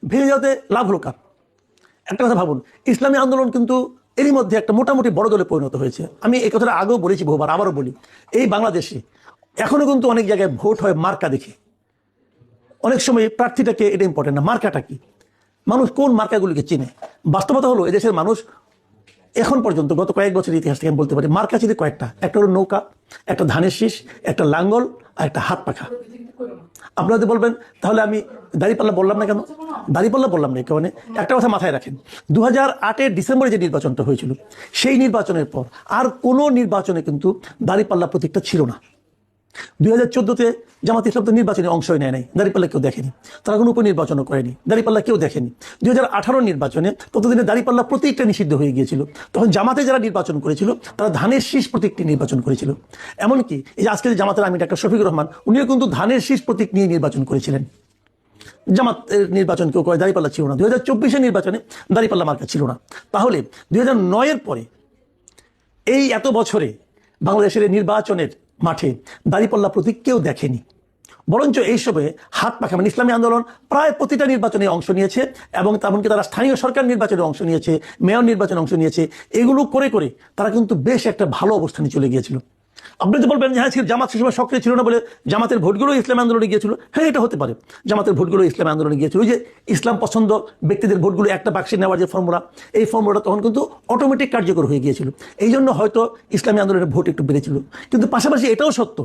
ভেঙে যাওয়াতে লাভ হলো কার? একটা কথা ভাবুন, ইসলামী আন্দোলন কিন্তু এরই মধ্যে একটা মোটামুটি বড় দলে পরিণত হয়েছে। আমি এই কথাটা আগেও বলেছি বহুবার, আবারও বলি, এই বাংলাদেশে এখনো কিন্তু অনেক জায়গায় ভোট হয় মার্কা দেখে। অনেক সময় প্রার্থীটাকে এটা ইম্পর্টেন্ট না, মার্কাটা কি, মানুষ কোন মার্কাগুলিকে চেনে। বাস্তবতা হলো এদেশের মানুষ এখন পর্যন্ত গত কয়েক বছরের ইতিহাস থেকে আমি বলতে পারি মার্কা চিনি কয়েকটা, একটা হলো নৌকা, একটা ধানের শীষ, একটা লাঙ্গল আর একটা হাত পাখা। আপনারা বলবেন তাহলে আমি দাঁড়িপাল্লা বললাম না কেন? দাঁড়িপাল্লা বললাম না কারণে একটা কথা মাথায় রাখেন, 2008-এর ডিসেম্বরে যে নির্বাচনটা হয়েছিল সেই নির্বাচনের পর আর কোনো নির্বাচনে কিন্তু দাঁড়িপাল্লা প্রতীকটা ছিল না। 2014-তে জামাত ইসলাম তো নির্বাচনে অংশই নেয় নাই, দাঁড়িপাল্লা কেউ দেখেনি, তারা কোনো উপনির্বাচনও করেনি, দাঁড়িপাল্লা কেউ দেখেনি। 2018 নির্বাচনে ততদিনে দাঁড়িপাল্লা প্রতীকটা নিষিদ্ধ হয়ে গিয়েছিল, তখন জামাতে যারা নির্বাচন করেছিল তারা ধানের শীষ প্রতীকটি নির্বাচন করেছিল। এমনকি এই যে আজকে জামাতের আমির ডাক্তার শফিকুর রহমান, উনিও কিন্তু ধানের শীষ প্রতীক নিয়ে নির্বাচন করেছিলেন। জামাতের নির্বাচন কেউ করে দাঁড়িপাল্লা ছিল না। 2024-এর নির্বাচনে দাঁড়িপাল্লা মার্কা ছিল না। তাহলে 2009-এর পরে এই এত বছরে বাংলাদেশের নির্বাচনের মাঠে দাঁড়িপাল্লা প্রতীক কেউ দেখেনি, বরঞ্চ এই সময়ে হাত পাখা মানে ইসলামী আন্দোলন প্রায় প্রতিটা নির্বাচনে অংশ নিয়েছে এবং তেমনকি তারা স্থানীয় সরকার নির্বাচনে অংশ নিয়েছে, মেয়র নির্বাচনে অংশ নিয়েছে। এগুলো করে করে তারা কিন্তু বেশ একটা ভালো অবস্থানে চলে গিয়েছিল। আপনি তো বলবেন যে হ্যাঁ জামাত সে সময় সক্রিয় ছিল না বলে জামাতের ভোটগুলো ইসলামী আন্দোলনে গিয়েছিল। হ্যাঁ, এটা হতে পারে, জামাতের ভোটগুলো ইসলামী আন্দোলনে গিয়েছিল। ওই যে ইসলাম পছন্দ ব্যক্তিদের ভোটগুলো একটা বাক্সে নেওয়ার যে ফর্মুলা, এই ফর্মুলাটা তখন কিন্তু অটোমেটিক কার্যকর হয়ে গিয়েছিল। এই জন্য হয়তো ইসলামী আন্দোলনের ভোট একটু বেড়েছিল। কিন্তু পাশাপাশি এটাও সত্য,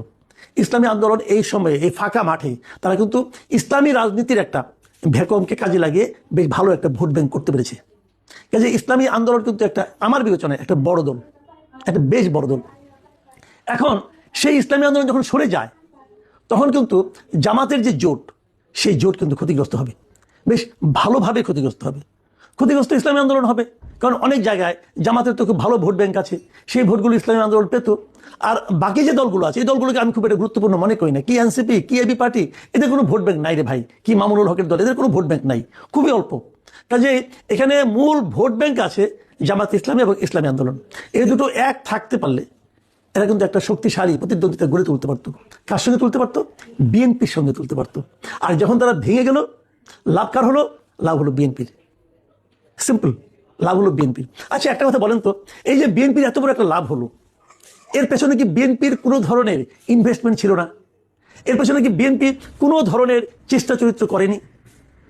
ইসলামী আন্দোলন এই সময়ে এই ফাঁকা মাঠে তারা কিন্তু ইসলামী রাজনীতির একটা ভ্যাকুয়ামকে কাজে লাগিয়ে বেশ ভালো একটা ভোট ব্যাংক করতে পেরেছে। কাজে ইসলামী আন্দোলন কিন্তু একটা আমার বিবেচনায় একটা বড় দল, একটা বেশ বড় দল। এখন সেই ইসলামী আন্দোলন যখন সরে যায় তখন কিন্তু জামাতের যে জোট, সেই জোট কিন্তু ক্ষতিগ্রস্ত হবে, বেশ ভালোভাবে ক্ষতিগ্রস্ত হবে। ক্ষতিগ্রস্ত ইসলামী আন্দোলন হবে, কারণ অনেক জায়গায় জামাতের তো খুব ভালো ভোট ব্যাংক আছে, সেই ভোটগুলো ইসলামী আন্দোলন পেত। আর বাকি যে দলগুলো আছে এই দলগুলোকে আমি খুব একটা গুরুত্বপূর্ণ মনে করি না। কি এনসিপি, কি এবি পার্টি, এদের কোনো ভোট ব্যাংক নাই রে ভাই। কি মামুনুল হকের দল, এদের কোনো ভোট ব্যাংক নাই, খুবই অল্প। কাজে এখানে মূল ভোট ব্যাংক আছে জামাত ইসলামী এবং ইসলামী আন্দোলন। এই দুটো এক থাকতে পারলে এরা কিন্তু একটা শক্তিশালী প্রতিদ্বন্দ্বিতা গড়ে তুলতে পারতো। কার সঙ্গে তুলতে পারতো? বিএনপির সঙ্গে তুলতে পারতো। আর যখন তারা ভেঙে গেল, লাভ কার হলো? লাভ হলো বিএনপির। সিম্পল, লাভ হলো বিএনপির। আচ্ছা একটা কথা বলেন তো, এই যে বিএনপির এত বড় একটা লাভ হলো, এর পেছনে কি বিএনপির কোনো ধরনের ইনভেস্টমেন্ট ছিল না? এর পেছনে কি বিএনপি কোনো ধরনের চেষ্টা চরিত্র করেনি?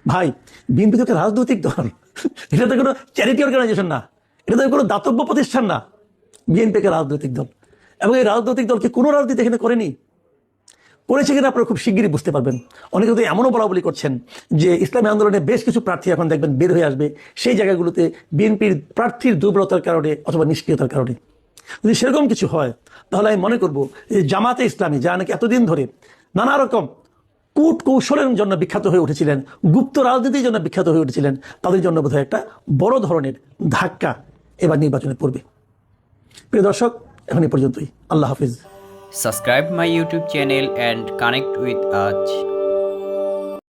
ভাই, বিএনপি তো একটা রাজনৈতিক দল, এটা তো কোনো চ্যারিটি অর্গানাইজেশন না, এটা তো কোনো দাতব্য প্রতিষ্ঠান না। বিএনপি একটা রাজনৈতিক দল, এবং এই রাজনৈতিক দলকে কোনো রাজনীতি এখানে করেনি। করেছে কিনা আপনারা খুব শিগগিরই বুঝতে পারবেন। অনেকে তো এমনও বলা বলি করছেন যে ইসলামী আন্দোলনে বেশ কিছু প্রার্থী এখন দেখবেন বের হয়ে আসবে সেই জায়গাগুলোতে বিএনপির প্রার্থীর দুর্বলতার কারণে অথবা নিষ্ক্রিয়তার কারণে। যদি সেরকম কিছু হয় তাহলে আমি মনে করবো যে জামাতে ইসলামী, যারা নাকি এতদিন ধরে নানা রকম কূট কৌশলের জন্য বিখ্যাত হয়ে উঠেছিলেন, গুপ্ত রাজনীতির জন্য বিখ্যাত হয়ে উঠেছিলেন, তাদের জন্য বোধহয় একটা বড় ধরনের ধাক্কা এবার নির্বাচনে পড়বে। প্রিয় দর্শক, এখন এই পর্যন্তই। আল্লাহ হাফিজ। Subscribe my YouTube channel and connect with us